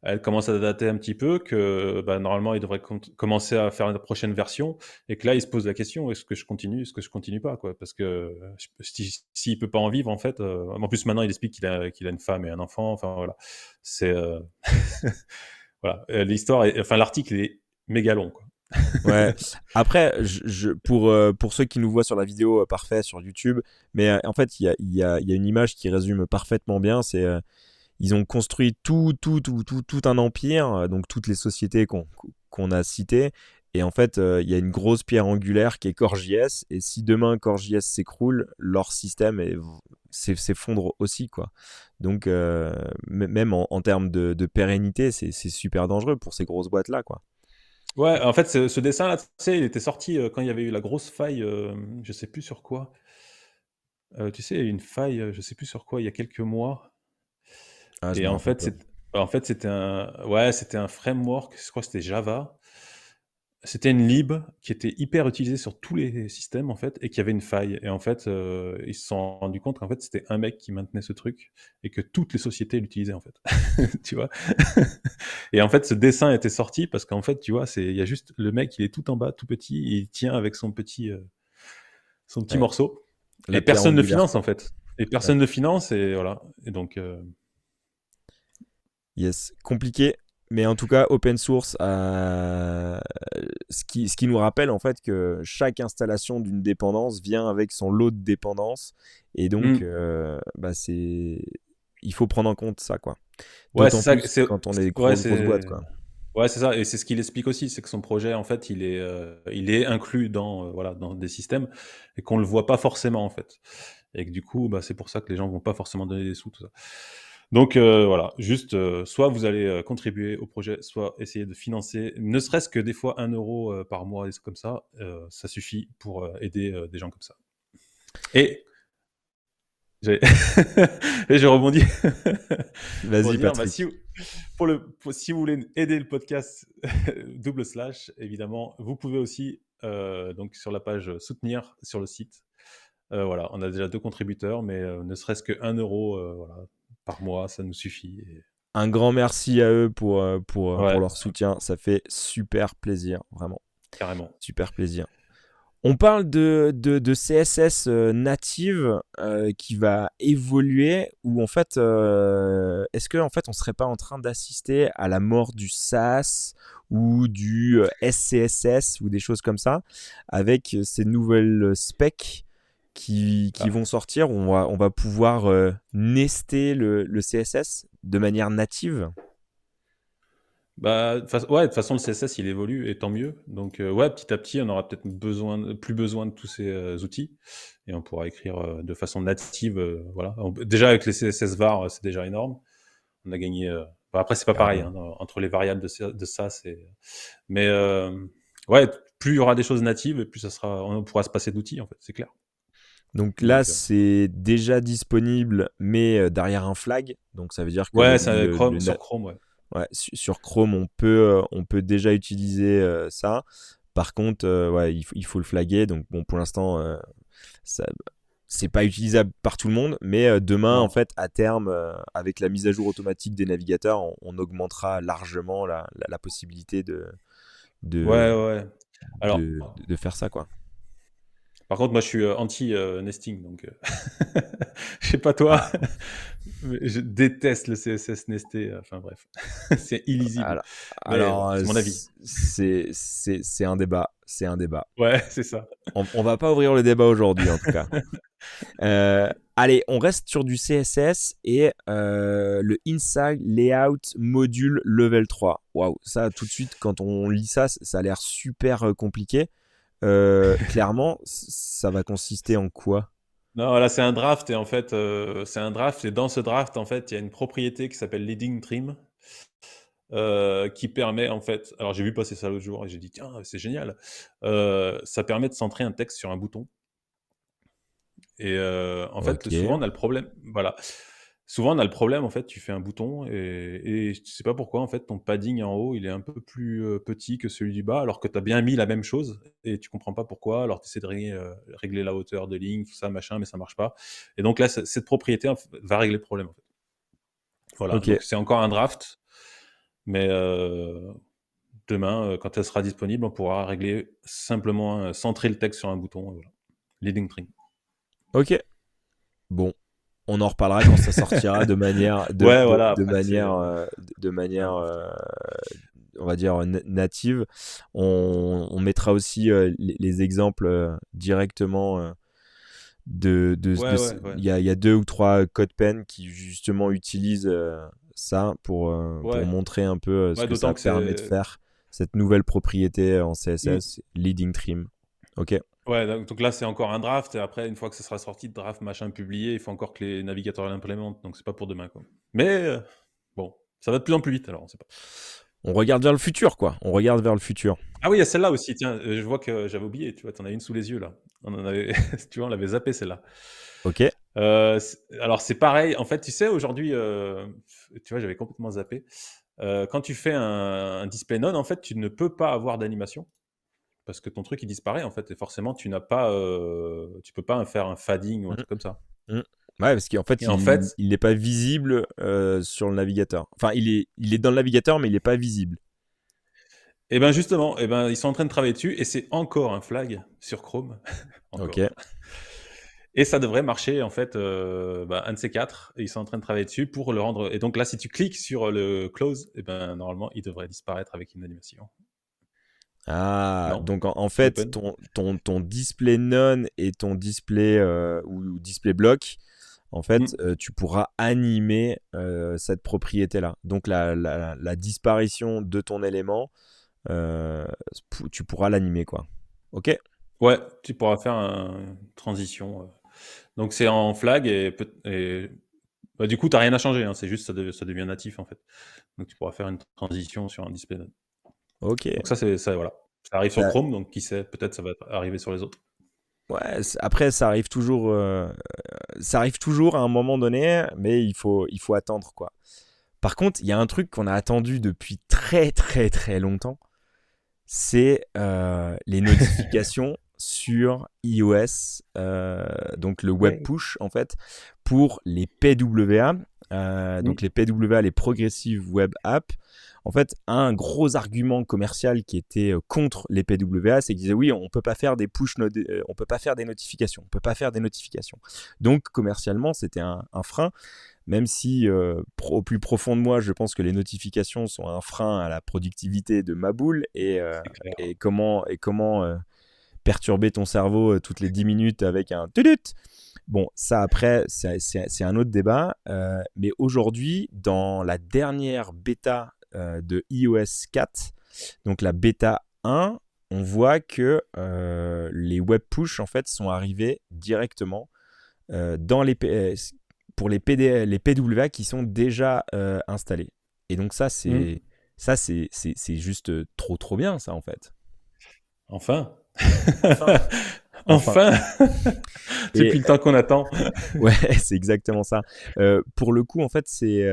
elle commence à dater un petit peu, que bah, normalement, il devrait commencer à faire une prochaine version, et que là, il se pose la question, est-ce que je continue, est-ce que je continue pas, quoi, parce que s'il peut pas en vivre, en fait, en plus maintenant, il explique qu'il a une femme et un enfant, enfin voilà, c'est voilà, l'histoire, enfin l'article est méga long, quoi. Ouais. Après, pour ceux qui nous voient sur la vidéo parfait sur YouTube, mais en fait, il y a une image qui résume parfaitement bien. C'est ils ont construit tout un empire, donc toutes les sociétés qu'on a citées. Et en fait, il y a une grosse pierre angulaire qui est CoreJS. Et si demain CoreJS s'écroule, leur système s'effondre aussi, quoi. Donc, même en termes de pérennité, c'est super dangereux pour ces grosses boîtes-là, quoi. Ouais, en fait, ce dessin-là, tu sais, il était sorti quand il y avait eu la grosse faille, je sais plus sur quoi. Tu sais, il y a eu une faille, je sais plus sur quoi, il y a quelques mois. Ah, je Et me rappelle pas. en fait, c'était un framework, je crois que c'était Java. C'était une lib qui était hyper utilisée sur tous les systèmes, en fait, et qui avait une faille. Et en fait, ils se sont rendus compte qu'en fait, c'était un mec qui maintenait ce truc et que toutes les sociétés l'utilisaient, en fait. Tu vois? Et en fait, ce dessin était sorti parce qu'en fait, tu vois, il y a juste le mec, il est tout en bas, tout petit, et il tient avec son petit Ouais. morceau. La Et pierre personne ne angulaire, finance, quoi. en fait. Et Ouais. personne ne finance, et voilà. Et donc, Yes, compliqué, mais en tout cas, open source, ce qui nous rappelle en fait que chaque installation d'une dépendance vient avec son lot de dépendances, et donc hmm. il faut prendre en compte ça, quoi. Ouais, D'autant plus quand on est ouais, grosses boîtes, quoi. ouais, c'est ça. Et c'est ce qu'il explique aussi, c'est que son projet, en fait, il est inclus dans, voilà, dans des systèmes et qu'on le voit pas forcément, en fait. Et que du coup, bah, c'est pour ça que les gens vont pas forcément donner des sous, tout ça. Donc voilà, juste, soit vous allez contribuer au projet, soit essayer de financer, ne serait-ce que des fois 1 € par mois, des trucs comme ça suffit pour aider des gens comme ça. Et j'ai et je rebondis pour Vas-y, dire, bah, Patrick. si vous voulez aider le podcast double slash, évidemment, vous pouvez aussi, donc sur la page soutenir sur le site. Voilà, on a déjà 2 contributeurs, mais ne serait-ce que 1 € voilà, par mois, ça nous suffit. Un grand merci à eux pour Ouais, leur soutien. Ça fait super plaisir, vraiment. carrément. Super plaisir. On parle de CSS native qui va évoluer, ou en fait, est-ce que en fait on serait pas en train d'assister à la mort du SAS ou du SCSS ou des choses comme ça, avec ces nouvelles specs qui Ah. vont sortir, où on va pouvoir nester le CSS de manière native? Bah, ouais, de toute façon, le CSS, il évolue et tant mieux. Donc, ouais, petit à petit, on aura peut-être plus besoin de tous ces outils et on pourra écrire de façon native. Voilà. Déjà, avec les CSS var, c'est déjà énorme. On a gagné. Bon, après, c'est pas pareil Carrément. hein, entre les variables de ça. Mais ouais, plus il y aura des choses natives, et plus on pourra se passer d'outils, en fait, c'est clair. Donc là, Donc, c'est déjà disponible, mais derrière un flag. Donc ça veut dire que ouais, c'est Chrome, sur Chrome, ouais. ouais, sur Chrome, on peut déjà utiliser ça. Par contre, ouais, il faut le flaguer. Donc bon, pour l'instant, ça, c'est pas utilisable par tout le monde, mais demain, en Non. fait, à terme, avec la mise à jour automatique des navigateurs, on augmentera largement la possibilité de, Ouais, ouais. Alors, de faire ça, quoi. par contre, moi, je suis anti nesting, donc je sais pas toi, Ah, mais je déteste le CSS nesté. Enfin bref, c'est illisible. alors, Mais bon, c'est mon avis. c'est un débat, c'est un débat. Ouais, c'est ça. On va pas ouvrir le débat aujourd'hui, en tout cas. Allez, on reste sur du CSS et le Inside Layout Module Level 3. Waouh, ça tout de suite, quand on lit ça, ça a l'air super compliqué. Clairement, ça va consister en quoi? Non, là, c'est un draft, et en fait, c'est un draft, et dans ce draft, en fait, il y a une propriété qui s'appelle leading trim, qui permet, en fait, alors j'ai vu passer ça l'autre jour et j'ai dit: «Tiens, c'est génial!» Ça permet de centrer un texte sur un bouton. Et en fait, souvent Ok. on a le problème, voilà. Souvent on a le problème, en fait, tu fais un bouton et tu sais pas pourquoi, en fait, ton padding en haut, il est un peu plus, petit que celui du bas, alors que tu as bien mis la même chose et tu comprends pas pourquoi. Alors tu essaies de régler la hauteur de ligne, tout ça, machin, mais ça marche pas. Et donc là, cette propriété va régler le problème, en fait. Voilà, Ok. donc c'est encore un draft, mais demain, quand elle sera disponible, on pourra régler simplement, centrer le texte sur un bouton, voilà. Leading trim. Ok. Bon, on en reparlera quand ça sortira Ouais, voilà, de après manière, c'est de manière un draft. on va dire, natives. On mettra aussi les exemples directement Ouais, ouais, ouais. il y a 2 ou 3 CodePen qui justement utilisent ça pour Ouais, montrer un peu ce ouais, que ça d'autant que permet de c'est. faire, cette nouvelle propriété en Hmm. CSS, Leading Trim. Ok. Ouais, donc là, c'est encore un draft. Et après, une fois que ce sera sorti, draft, machin, publié, il faut encore que les navigateurs l'implémentent. Donc, c'est pas pour demain, quoi. Mais bon, ça va de plus en plus vite, alors on sait pas. On regarde vers le futur, quoi. On regarde vers le futur. Ah oui, il y a celle-là aussi. Tiens, je vois que j'avais oublié. Tu vois, t'en as une sous les yeux, là. On en avait. Tu vois, on l'avait zappé, celle-là. Ok. Alors, c'est pareil. En fait, tu sais, aujourd'hui, tu vois, j'avais complètement zappé. Quand tu fais un display none, en fait, tu ne peux pas avoir d'animation parce que ton truc il disparaît en fait et forcément tu n'as pas, tu peux pas faire un fading ou un Mm, truc comme ça. mm. Ouais, parce qu'en fait, Et en fait, il n'est pas visible sur le navigateur. Enfin, il est dans le navigateur, mais il n'est pas visible. et ben justement, et ben ils sont en train de travailler dessus et c'est encore un flag sur Chrome, Ok. encore. Et ça devrait marcher en fait, un de ces 4 et ils sont en train de travailler dessus pour le rendre et donc là si tu cliques sur le close et ben normalement il devrait disparaître avec une animation. Ah, Non? donc en Je fait, déconne? ton display none et ton display ou display block, en fait, Mmh. tu pourras animer cette propriété-là. Donc la disparition de ton élément, euh, tu pourras l'animer, quoi. Ok? Ouais, tu pourras faire une transition, donc c'est en flag et bah, du coup, tu as rien à changer, hein, c'est juste ça devient natif en fait. Donc tu pourras faire une transition sur un display note. Ok. Donc ça voilà. Ça arrive sur Ça- Chrome, donc qui sait, peut-être ça va arriver sur les autres. ouais, après, ça arrive toujours à un moment donné, mais il faut attendre, quoi. Par contre, il y a un truc qu'on a attendu depuis très très très longtemps, c'est les notifications sur iOS, donc le web Ouais. push en fait, pour les PWA. Mmh. Donc les PWA, les Progressive Web App. En fait, un gros argument commercial qui était contre les PWA, c'est qu'ils disaient oui, on peut pas faire des on peut pas faire des notifications, on peut pas faire des notifications. Donc commercialement, c'était un frein. Même si au plus profond de moi, je pense que les notifications sont un frein à la productivité de ma boule C'est clair. et comment perturber ton cerveau toutes les 10 minutes avec un tudut. Bon, ça après, c'est un autre débat. Mais aujourd'hui, dans la dernière bêta de iOS 4, donc la bêta 1, on voit que les web push en fait sont arrivés directement dans pour les PWA qui sont déjà installés. Et donc Mmh. c'est juste trop trop bien ça en fait. Enfin. Enfin, enfin. Enfin. Et Depuis le temps qu'on attend. ouais, c'est exactement ça. Pour le coup, en fait, c'est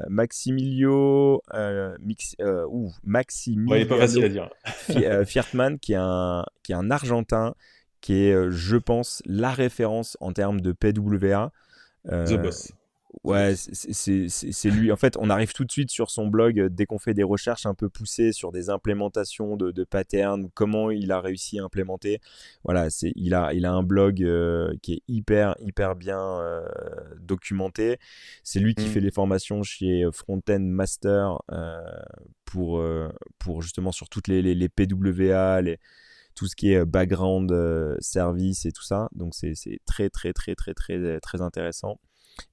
Maximilio Ouais, il est pas facile Maximiliano à dire. Fiertman, qui est un Argentin, qui est, je pense, la référence en termes de PWA. The Euh, Boss. The Ouais, Boss. c'est lui. En fait, on arrive tout de suite sur son blog dès qu'on fait des recherches un peu poussées sur des implémentations de patterns, comment il a réussi à implémenter. Voilà, il a un blog qui est hyper, hyper bien documenté. C'est lui qui fait Mmh. les formations chez Frontend Master pour justement sur toutes les PWA, tout ce qui est background service et tout ça. Donc, c'est très, très, très, très, très, très intéressant.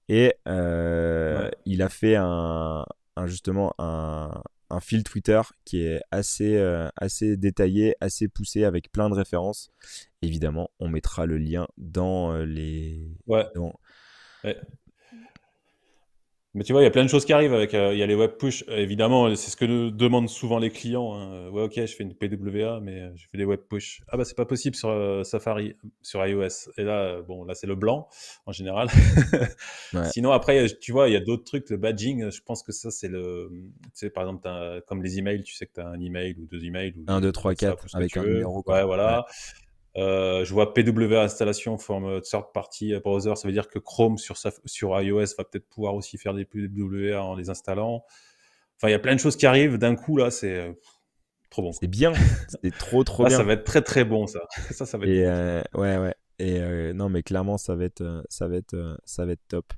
Et Ouais. il a fait justement un fil Twitter qui est assez détaillé, assez poussé, avec plein de références. Évidemment, on mettra le lien dans Ouais. dans- Ouais. Mais tu vois, il y a plein de choses qui arrivent avec, il y a les web push, évidemment, c'est ce que demandent souvent les clients, hein. Ouais, OK, je fais une PWA, mais je fais des web push. Ah bah, c'est pas possible sur, Safari, sur iOS et là, bon, là, c'est le blanc, en général. ouais, Sinon, après, tu vois, il y a d'autres trucs, le badging, je pense que ça, c'est tu sais, par exemple, comme les emails, tu sais que tu as un email ou 2 emails ou 1, 2, des 3, WhatsApp 4 ou ce que avec tu un veux. numéro, quoi. Ouais, Ouais. voilà. Je vois PWA installation from third party browser, ça veut dire que Chrome sur iOS va peut-être pouvoir aussi faire des PWA en les installant. Enfin, il y a plein de choses qui arrivent d'un coup là, c'est trop bon, quoi. C'est bien, c'est trop trop Ah, ça bien. va être très très bon ça. Ça va être Et bon ça. ouais, ouais. Et non, mais clairement, ça va être top.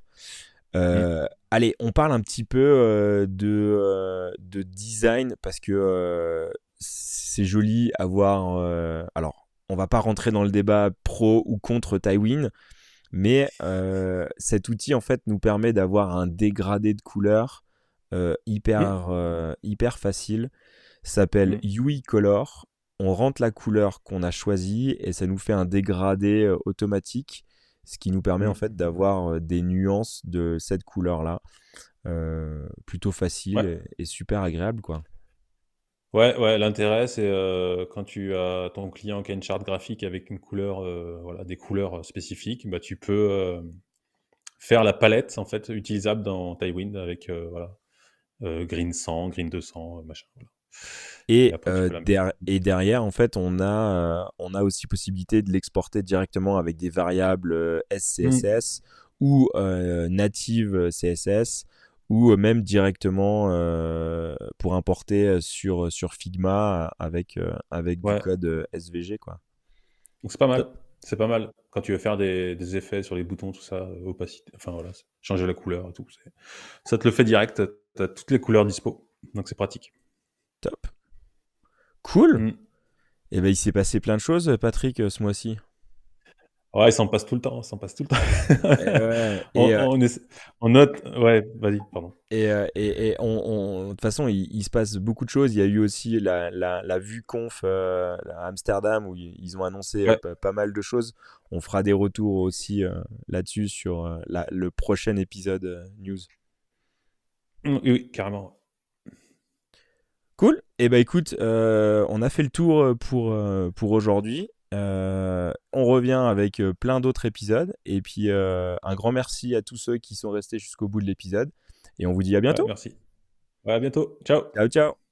Allez, on parle un petit peu de design parce que c'est joli à voir. Alors, on va pas rentrer dans le débat pro ou contre Tywin, mais cet outil en fait nous permet d'avoir un dégradé de couleurs Mm, hyper facile. Ça s'appelle mm, UI Color. On rentre la couleur qu'on a choisie et ça nous fait un dégradé automatique, ce qui nous permet en mm. fait d'avoir des nuances de cette couleur-là, plutôt facile Ouais. et super agréable quoi. Ouais, ouais, l'intérêt, c'est quand tu as ton client qui a une charte graphique avec une couleur, voilà, des couleurs spécifiques, bah, tu peux faire la palette en fait utilisable dans Tailwind avec voilà, green 100, green 200, machin, voilà. Et après tu peux la mettre. Et derrière, en fait, on a aussi possibilité de l'exporter directement avec des variables Mm. SCSS ou native CSS ou même directement pour importer sur Figma avec du Ouais, code SVG, quoi. donc c'est pas Top. mal. C'est pas mal. Quand tu veux faire des effets sur les boutons, tout ça, opacité, enfin voilà, changer la couleur et tout, ça te le fait direct, tu as toutes les couleurs dispo, donc c'est pratique. Top. Cool. Mm. Et ben, il s'est passé plein de choses, Patrick, ce mois-ci. Ouais, il s'en passe tout le temps, il s'en passe tout le Et, temps. ouais, On note, ouais, vas-y, pardon. De toute façon, il se passe beaucoup de choses. Il y a eu aussi la vue conf à Amsterdam où ils ont annoncé Ouais, pas mal de choses. On fera des retours aussi là-dessus sur le prochain épisode news. oui, oui, carrément. Cool. Et bah écoute, on a fait le tour pour aujourd'hui. On revient avec plein d'autres épisodes. Et puis un grand merci à tous ceux qui sont restés jusqu'au bout de l'épisode. Et on vous dit à Ouais, bientôt. merci. Ouais, à bientôt. Ciao. Ciao, ciao.